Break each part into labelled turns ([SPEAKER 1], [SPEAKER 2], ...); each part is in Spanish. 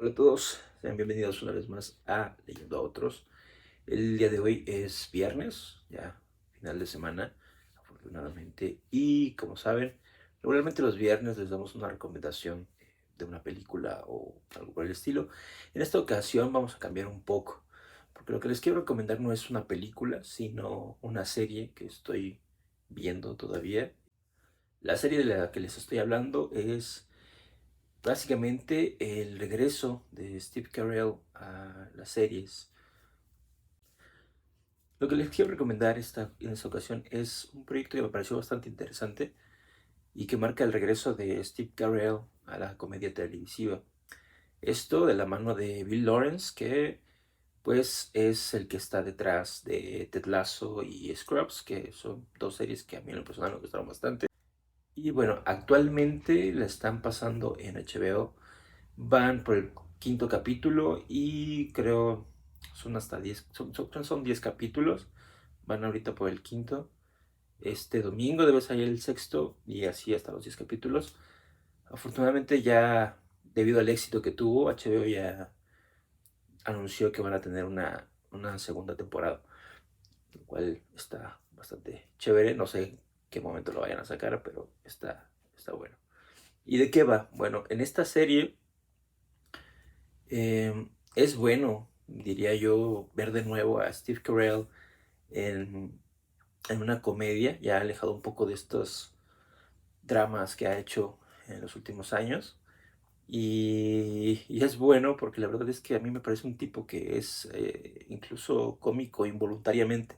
[SPEAKER 1] Hola a todos, sean bienvenidos una vez más a Leyendo a Otros. El día de hoy es viernes, ya final de semana, afortunadamente. Y como saben, regularmente los viernes les damos una recomendación de una película o algo por el estilo. En esta ocasión vamos a cambiar un poco, porque lo que les quiero recomendar no es una película, sino una serie que estoy viendo todavía. La serie de la que les estoy hablando es básicamente el regreso de Steve Carell a las series. Lo que les quiero recomendar en esta ocasión es un proyecto que me pareció bastante interesante y que marca el regreso de Steve Carell a la comedia televisiva. Esto de la mano de Bill Lawrence, que pues es el que está detrás de Ted Lasso y Scrubs, que son dos series que a mí en lo personal me gustaron bastante. Y bueno, actualmente la están pasando en HBO. Van por el quinto capítulo y creo son hasta 10, son 10 capítulos. Van ahorita por el quinto. Este domingo debe salir el sexto y así hasta los 10 capítulos. Afortunadamente ya, debido al éxito que tuvo, HBO ya anunció que van a tener una segunda temporada, lo cual está bastante chévere. No sé qué momento lo vayan a sacar, pero está bueno. ¿Y de qué va? Bueno, en esta serie es bueno, diría yo, ver de nuevo a Steve Carell en, en una comedia, ya alejado un poco de estos dramas que ha hecho en los últimos años. Y es bueno porque la verdad es que a mí me parece un tipo que es incluso cómico involuntariamente.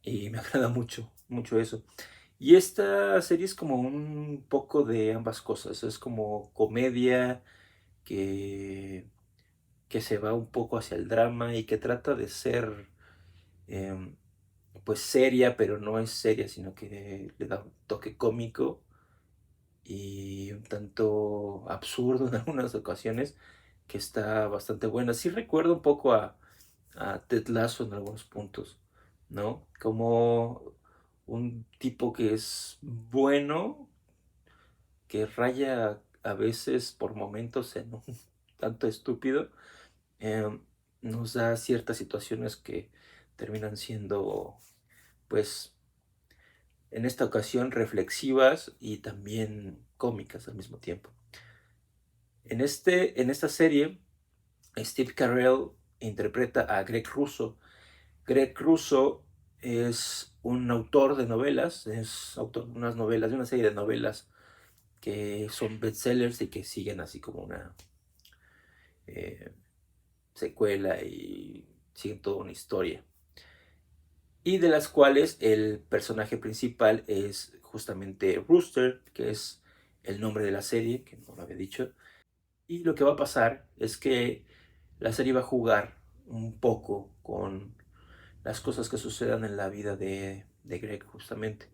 [SPEAKER 1] Y me agrada mucho, mucho eso. Y esta serie es como un poco de ambas cosas. Es como comedia que se va un poco hacia el drama y que trata de ser em, pues seria, pero no es seria, sino que le da un toque cómico y un tanto absurdo en algunas ocasiones, que está bastante buena. Sí recuerdo un poco a Ted Lasso en algunos puntos, ¿no? Como un tipo que es bueno, que raya a veces por momentos en un tanto estúpido, em, nos da ciertas situaciones que terminan siendo, pues, en esta ocasión reflexivas y también cómicas al mismo tiempo. En esta serie, Steve Carell interpreta a Greg Russo. Greg Russo es un autor de novelas, es autor de unas novelas, de una serie de novelas que son bestsellers y que siguen así como una eh, secuela y siguen toda una historia. Y de las cuales el personaje principal es justamente Rooster, que es el nombre de la serie, que no lo había dicho. Y lo que va a pasar es que la serie va a jugar un poco con las cosas que sucedan en la vida de Greg, justamente.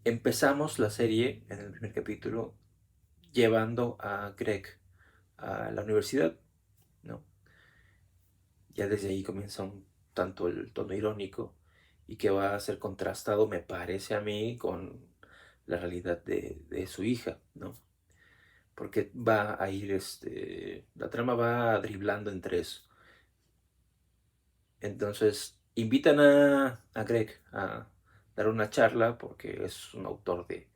[SPEAKER 1] Empezamos la serie en el primer capítulo llevando a Greg a la universidad, ¿no? Ya desde ahí comienza un tanto el tono irónico y que va a ser contrastado, me parece a mí, con la realidad de su hija, ¿no? Porque va a ir, la trama va driblando entre eso. Entonces, invitan a Greg a dar una charla porque es un autor de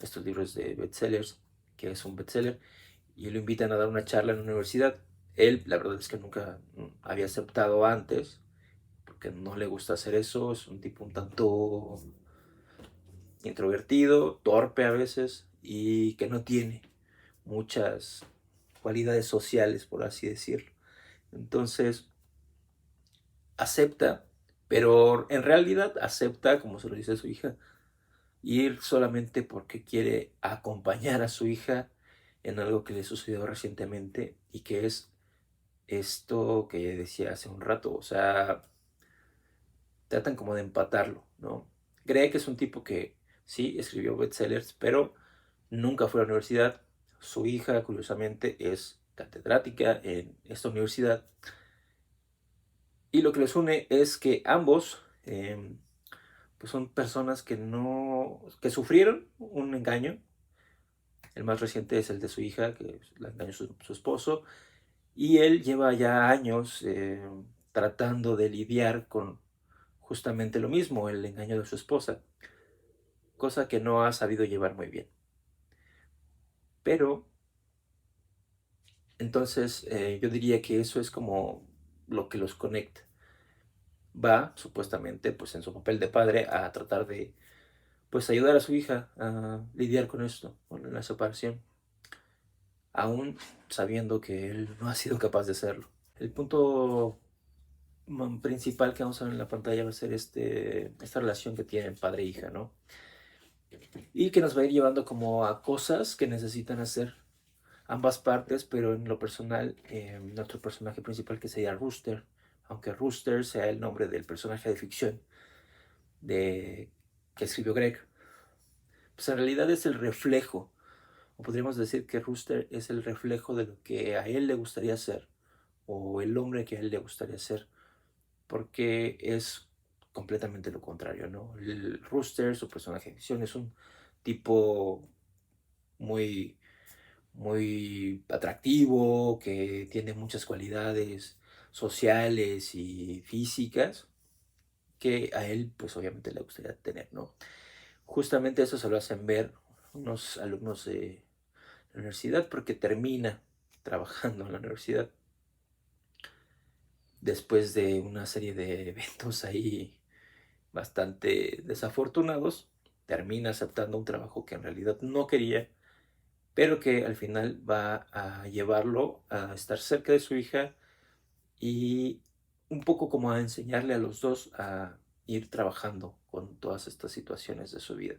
[SPEAKER 1] estos libros de bestsellers, que es un bestseller, y lo invitan a dar una charla en la universidad. Él, la verdad es que nunca había aceptado antes, porque no le gusta hacer eso, es un tipo un tanto introvertido, torpe a veces, y que no tiene muchas cualidades sociales, por así decirlo. Entonces, acepta, pero en realidad acepta, como se lo dice a su hija, ir solamente porque quiere acompañar a su hija en algo que le sucedió recientemente y que es esto que decía hace un rato, o sea, tratan como de empatarlo, ¿no? Cree que es un tipo que sí escribió bestsellers, pero nunca fue a la universidad. Su hija, curiosamente, es catedrática en esta universidad y lo que les une es que ambos pues son personas que no, que sufrieron un engaño El más reciente es el de su hija, que la engañó su esposo, y él lleva ya años tratando de lidiar con justamente lo mismo, el engaño de su esposa, cosa que no ha sabido llevar muy bien. Pero entonces yo diría que eso es como lo que los conecta. Va, supuestamente, pues en su papel de padre, a tratar de pues ayudar a su hija a lidiar con esto, con la separación, aún sabiendo que él no ha sido capaz de hacerlo. El punto principal que vamos a ver en la pantalla va a ser esta relación que tienen padre e hija, ¿no? Y que nos va a ir llevando como a cosas que necesitan hacer ambas partes, pero en lo personal, nuestro personaje principal que sería Rooster, aunque Rooster sea el nombre del personaje de ficción de, que escribió Greg, pues en realidad es el reflejo, o podríamos decir que Rooster es el reflejo de lo que a él le gustaría ser, o el hombre que a él le gustaría ser, porque es completamente lo contrario, ¿no? El Rooster, su personaje de ficción, es un tipo muy, muy atractivo, que tiene muchas cualidades sociales y físicas que a él, pues obviamente le gustaría tener, ¿no? Justamente eso se lo hacen ver unos alumnos de la universidad porque termina trabajando en la universidad después de una serie de eventos ahí bastante desafortunados, termina aceptando un trabajo que en realidad no quería, pero que al final va a llevarlo a estar cerca de su hija y un poco como a enseñarle a los dos a ir trabajando con todas estas situaciones de su vida.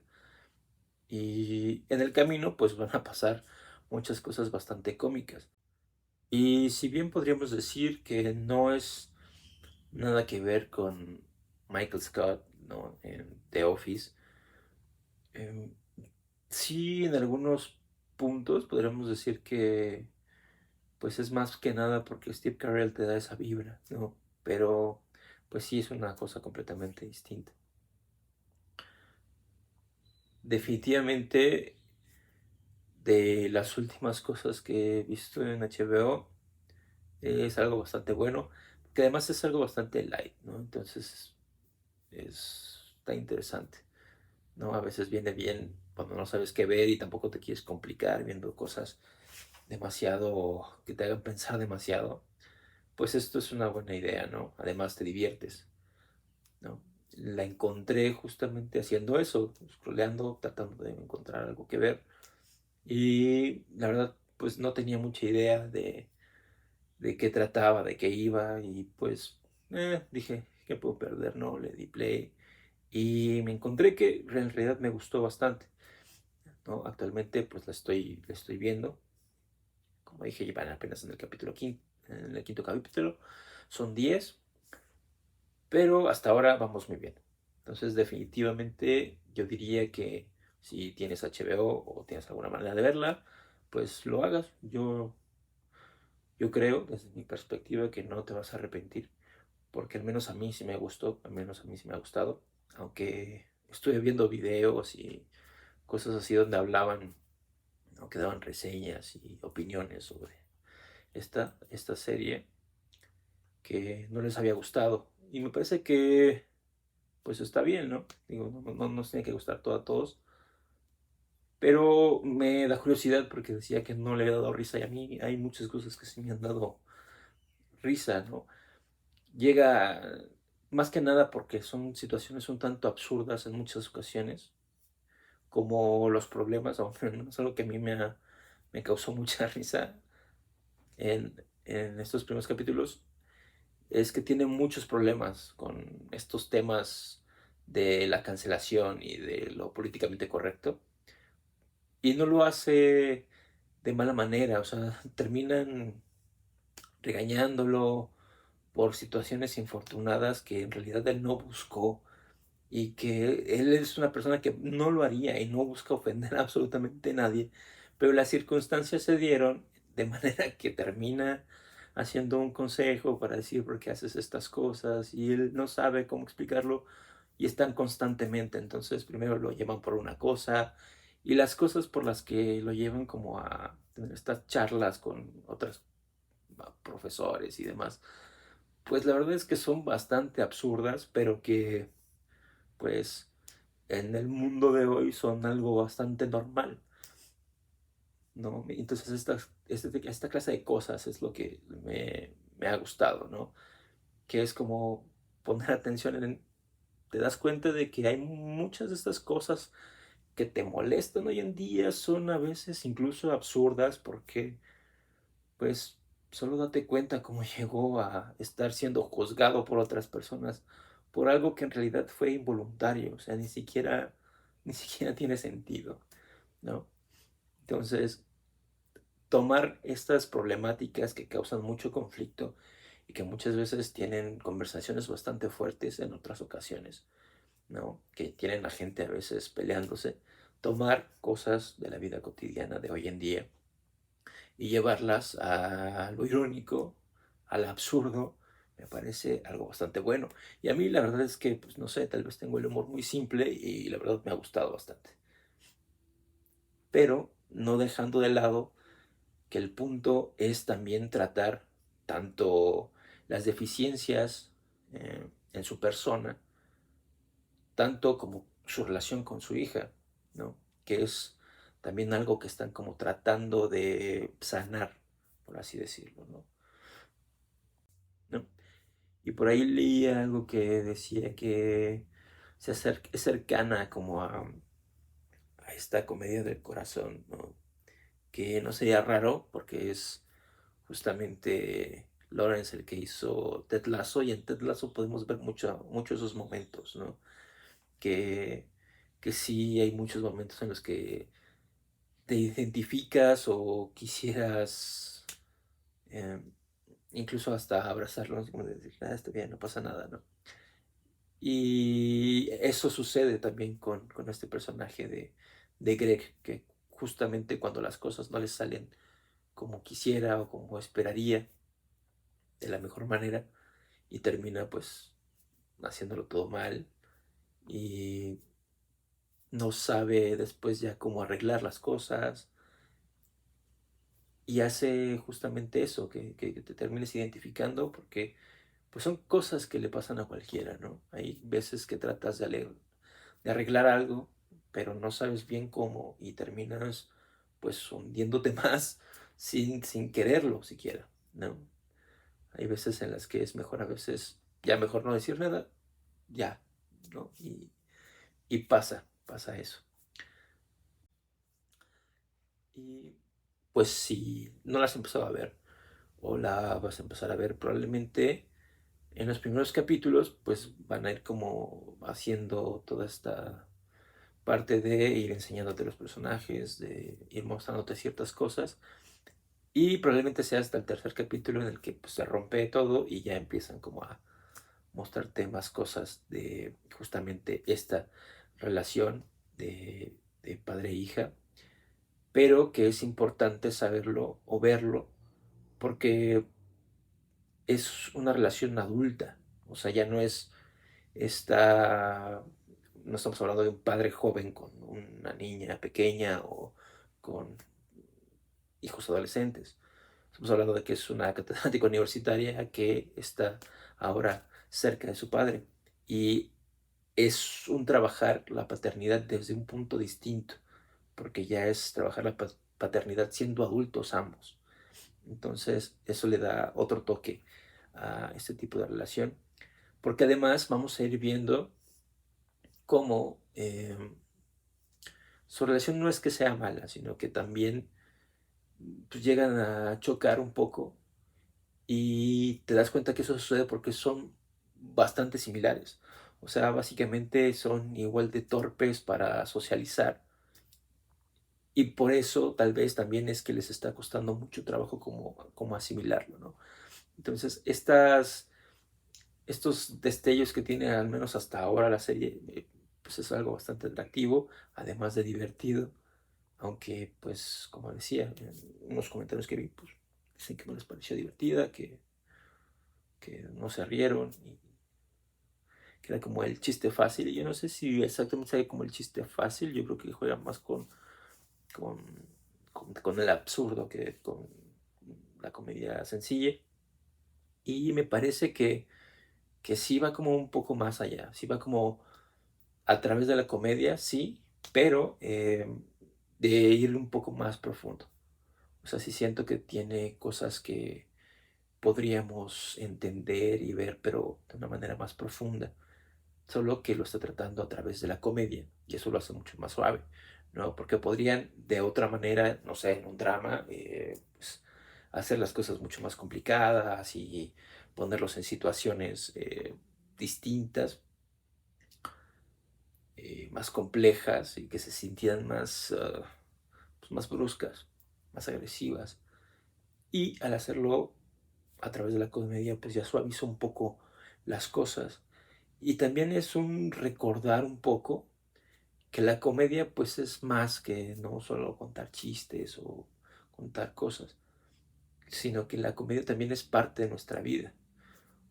[SPEAKER 1] Y en el camino pues van a pasar muchas cosas bastante cómicas. Y si bien podríamos decir que no es nada que ver con Michael Scott, ¿no? En The Office, em, sí en algunos puntos podríamos decir que pues es más que nada porque Steve Carell te da esa vibra, ¿no? Pero pues sí es una cosa completamente distinta. Definitivamente de las últimas cosas que he visto en HBO es algo bastante bueno, que además es algo bastante light, ¿no? Entonces está interesante, ¿no? A veces viene bien cuando no sabes qué ver y tampoco te quieres complicar viendo cosas demasiado que te hagan pensar demasiado. Pues esto es una buena idea, ¿no? Además te diviertes, ¿no? La encontré justamente haciendo eso, scrolleando, tratando de encontrar algo que ver. Y la verdad, pues no tenía mucha idea de qué trataba, de qué iba. Y pues dije, ¿qué puedo perder? No, le di play. Y me encontré que en realidad me gustó bastante, ¿no? Actualmente pues la estoy viendo. Como dije, llevan apenas en el capítulo quinto, en el quinto capítulo. Son 10, pero hasta ahora vamos muy bien. Entonces, definitivamente yo diría que si tienes HBO o tienes alguna manera de verla, pues lo hagas. Yo creo, desde mi perspectiva, que no te vas a arrepentir, porque al menos a mí sí me gustó, al menos a mí sí me ha gustado, aunque estuve viendo videos y cosas así donde hablaban, ¿no? Que daban reseñas y opiniones sobre esta serie que no les había gustado. Y me parece que pues está bien, ¿no? Digo, no nos tiene que gustar todo a todos. Pero me da curiosidad porque decía que no le había dado risa y a mí hay muchas cosas que sí me han dado risa, ¿no? Llega más que nada porque son situaciones un tanto absurdas en muchas ocasiones, como los problemas, aunque no es algo que a mí me causó mucha risa en estos primeros capítulos, es que tiene muchos problemas con estos temas de la cancelación y de lo políticamente correcto. Y no lo hace de mala manera, o sea, terminan regañándolo por situaciones infortunadas que en realidad él no buscó y que él es una persona que no lo haría y no busca ofender a absolutamente nadie, pero las circunstancias se dieron de manera que termina haciendo un consejo para decir por qué haces estas cosas y él no sabe cómo explicarlo y están constantemente, entonces primero lo llevan por una cosa y las cosas por las que lo llevan como a tener estas charlas con otros profesores y demás, pues la verdad es que son bastante absurdas, pero que pues en el mundo de hoy son algo bastante normal, ¿no? Entonces esta clase de cosas es lo que me ha gustado, ¿no? Que es como poner atención te das cuenta de que hay muchas de estas cosas que te molestan hoy en día, son a veces incluso absurdas porque pues solo date cuenta cómo llegó a estar siendo juzgado por otras personas por algo que en realidad fue involuntario, o sea, ni siquiera tiene sentido, ¿no? Entonces, tomar estas problemáticas que causan mucho conflicto y que muchas veces tienen conversaciones bastante fuertes en otras ocasiones, ¿no? Que tienen a gente a veces peleándose, tomar cosas de la vida cotidiana de hoy en día y llevarlas a lo irónico, al absurdo, me parece algo bastante bueno. Y a mí la verdad es que, pues no sé, tal vez tengo el humor muy simple y la verdad me ha gustado bastante. Pero no dejando de lado que el punto es también tratar tanto las deficiencias en su persona, tanto como su relación con su hija, ¿no? Que es también algo que están como tratando de sanar, por así decirlo, ¿no? ¿No? Y por ahí leí algo que decía que es cercana como a esta comedia del corazón, ¿no? Que no sería raro porque es justamente Lawrence el que hizo Ted Lasso y en Ted Lasso podemos ver mucho esos momentos, ¿no? Que, que sí hay muchos momentos en los que te identificas o quisieras eh, incluso hasta abrazarlo, así como de decir, ah, está bien, no pasa nada, ¿no? Y eso sucede también con este personaje de Greg, que justamente cuando las cosas no le salen como quisiera o como esperaría, de la mejor manera, y termina pues haciéndolo todo mal y no sabe después ya cómo arreglar las cosas y hace justamente eso, que te termines identificando porque pues son cosas que le pasan a cualquiera, ¿no? Hay veces que tratas de arreglar algo, pero no sabes bien cómo y terminas pues hundiéndote más sin quererlo siquiera, ¿no? Hay veces en las que es mejor a veces ya mejor no decir nada, ya, ¿no? Y pasa eso. Y pues si no la has empezado a ver o la vas a empezar a ver, probablemente en los primeros capítulos pues van a ir como haciendo toda esta parte de ir enseñándote los personajes, de ir mostrándote ciertas cosas y probablemente sea hasta el tercer capítulo en el que pues, se rompe todo y ya empiezan como a mostrarte más cosas de justamente esta relación de padre e hija, pero que es importante saberlo o verlo porque es una relación adulta, o sea, ya no es esta, no estamos hablando de un padre joven con una niña pequeña o con hijos adolescentes. Estamos hablando de que es una catedrática universitaria que está ahora cerca de su padre y es un trabajar la paternidad desde un punto distinto, porque ya es trabajar la paternidad siendo adultos ambos. Entonces, eso le da otro toque a este tipo de relación, porque además vamos a ir viendo cómo su relación no es que sea mala, sino que también pues, llegan a chocar un poco y te das cuenta que eso sucede porque son bastante similares. O sea, básicamente son igual de torpes para socializar y por eso tal vez también es que les está costando mucho trabajo como asimilarlo, ¿no? Entonces, estos destellos que tiene al menos hasta ahora la serie, pues es algo bastante atractivo, además de divertido, aunque pues como decía, en unos comentarios que vi, pues dicen que no les pareció divertida, que no se rieron y que era como el chiste fácil. Y yo no sé si exactamente sabe como el chiste fácil, yo creo que juega más con con, con el absurdo que con la comedia sencilla. Y me parece que sí va como un poco más allá, sí va como a través de la comedia, sí, pero de ir un poco más profundo. O sea, sí siento que tiene cosas que podríamos entender y ver, pero de una manera más profunda. Solo que lo está tratando a través de la comedia y eso lo hace mucho más suave, ¿no? Porque podrían de otra manera, no sé, en un drama, pues, hacer las cosas mucho más complicadas y ponerlos en situaciones distintas, más complejas y que se sintieran más, pues, más bruscas, más agresivas. Y al hacerlo a través de la comedia, pues ya suaviza un poco las cosas. Y también es un recordar un poco que la comedia pues es más que no solo contar chistes o contar cosas, sino que la comedia también es parte de nuestra vida.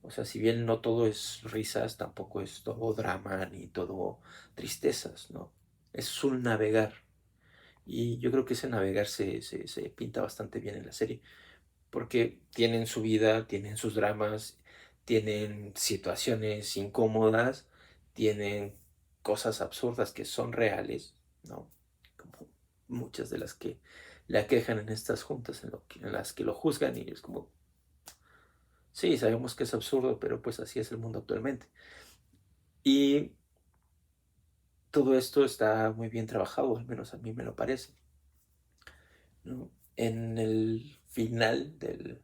[SPEAKER 1] O sea, si bien no todo es risas, tampoco es todo drama ni todo tristezas, ¿no? Es un navegar. Y yo creo que ese navegar se pinta bastante bien en la serie, porque tienen su vida, tienen sus dramas, tienen situaciones incómodas, tienen cosas absurdas que son reales, ¿no? Como muchas de las que le aquejan en estas juntas en las que lo juzgan y es como, sí, sabemos que es absurdo, pero pues así es el mundo actualmente. Y todo esto está muy bien trabajado, al menos a mí me lo parece, ¿no? En el final del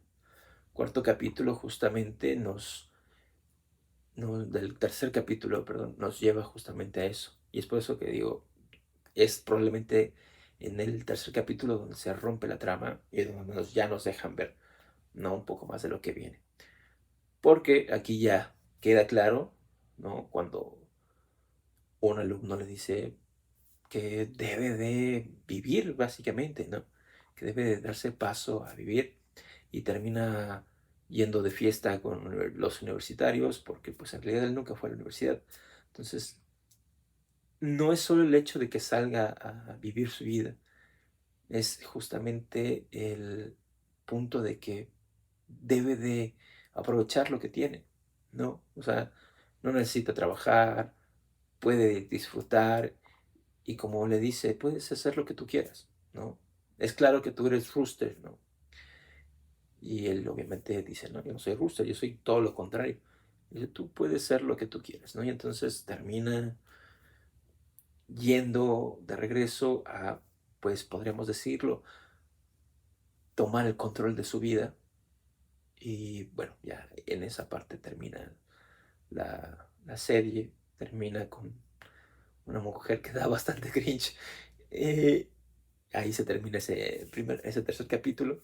[SPEAKER 1] cuarto capítulo justamente del tercer capítulo, perdón, nos lleva justamente a eso. Y es por eso que digo, es probablemente en el tercer capítulo donde se rompe la trama y donde ya nos dejan ver, ¿no? Un poco más de lo que viene. Porque aquí ya queda claro, ¿no? Cuando un alumno le dice que debe de vivir, básicamente, ¿no? Que debe de darse paso a vivir y termina yendo de fiesta con los universitarios porque pues en realidad él nunca fue a la universidad. Entonces, no es solo el hecho de que salga a vivir su vida, es justamente el punto de que debe de aprovechar lo que tiene, ¿no? O sea, no necesita trabajar, puede disfrutar y como le dice, puedes hacer lo que tú quieras, ¿no? Es claro que tú eres rooster, ¿no? Y él obviamente dice, no, yo no soy rooster, yo soy todo lo contrario. Dice, tú puedes ser lo que tú quieras, ¿no? Y entonces termina yendo de regreso a, pues podríamos decirlo, tomar el control de su vida. Y bueno, ya en esa parte termina la serie, termina con una mujer que da bastante cringe. Eh, Ahí se termina ese tercer capítulo.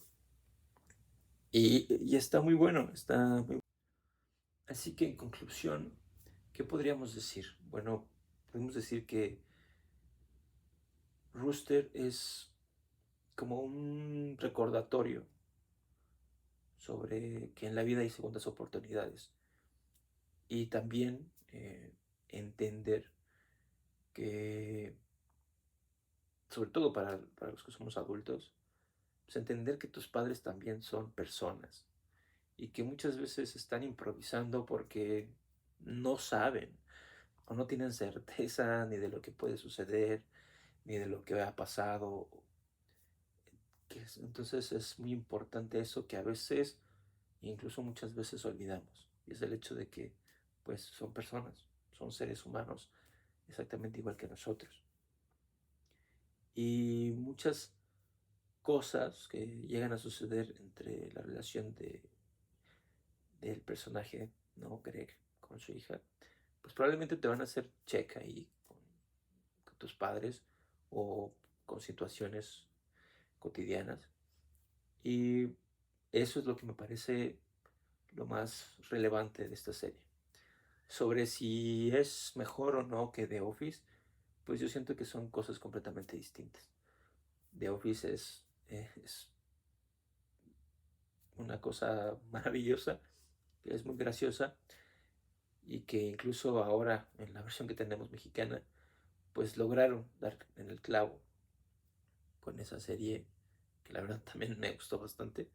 [SPEAKER 1] Y está muy bueno, está muy... Así que en conclusión, ¿qué podríamos decir? Bueno, podemos decir que Rooster es como un recordatorio sobre que en la vida hay segundas oportunidades y también entender que, sobre todo para los que somos adultos, pues entender que tus padres también son personas y que muchas veces están improvisando porque no saben o no tienen certeza ni de lo que puede suceder, ni de lo que ha pasado. Entonces es muy importante eso que a veces, incluso muchas veces olvidamos. Y es el hecho de que pues son personas, son seres humanos, exactamente igual que nosotros. Y muchas cosas que llegan a suceder entre la relación del personaje, ¿no? Greg, con su hija, pues probablemente te van a hacer check ahí con tus padres o con situaciones cotidianas. Y eso es lo que me parece lo más relevante de esta serie. Sobre si es mejor o no que The Office, pues yo siento que son cosas completamente distintas. The Office es una cosa maravillosa, que es muy graciosa y que incluso ahora en la versión que tenemos mexicana, pues lograron dar en el clavo con esa serie, que la verdad también me gustó bastante,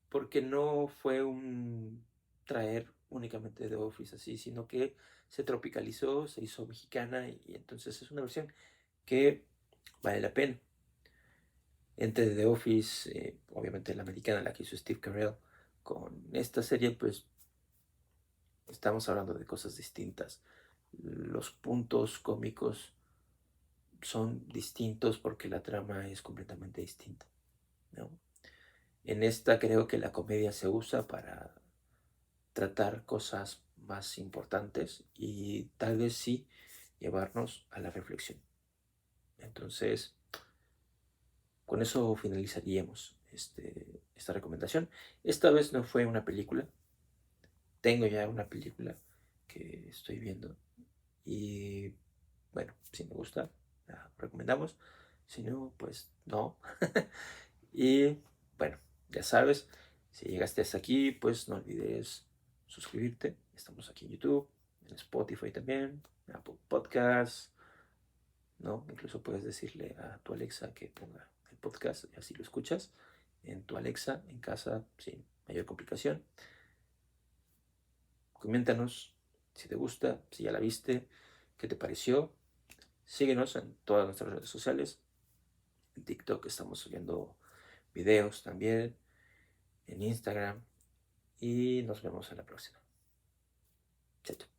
[SPEAKER 1] porque no fue un traer únicamente de Office así, sino que se tropicalizó, se hizo mexicana y entonces es una versión que vale la pena. Entre The Office, obviamente la americana, la que hizo Steve Carell, con esta serie pues estamos hablando de cosas distintas. Los puntos cómicos son distintos porque la trama es completamente distinta, ¿no? En esta creo que la comedia se usa para tratar cosas más importantes y tal vez sí llevarnos a la reflexión. Entonces, con eso finalizaríamos esta recomendación. Esta vez no fue una película, tengo ya una película que estoy viendo y bueno, si me gusta, la recomendamos, si no, pues no. Y bueno, ya sabes, si llegaste hasta aquí, pues no olvides suscribirte. Estamos aquí en YouTube, en Spotify también, en Apple Podcasts, ¿no? Incluso puedes decirle a tu Alexa que ponga el podcast y así lo escuchas en tu Alexa, en casa, sin mayor complicación. Coméntanos si te gusta, si ya la viste, qué te pareció. Síguenos en todas nuestras redes sociales. En TikTok estamos subiendo videos también, en Instagram. Y nos vemos en la próxima. Chao, chao.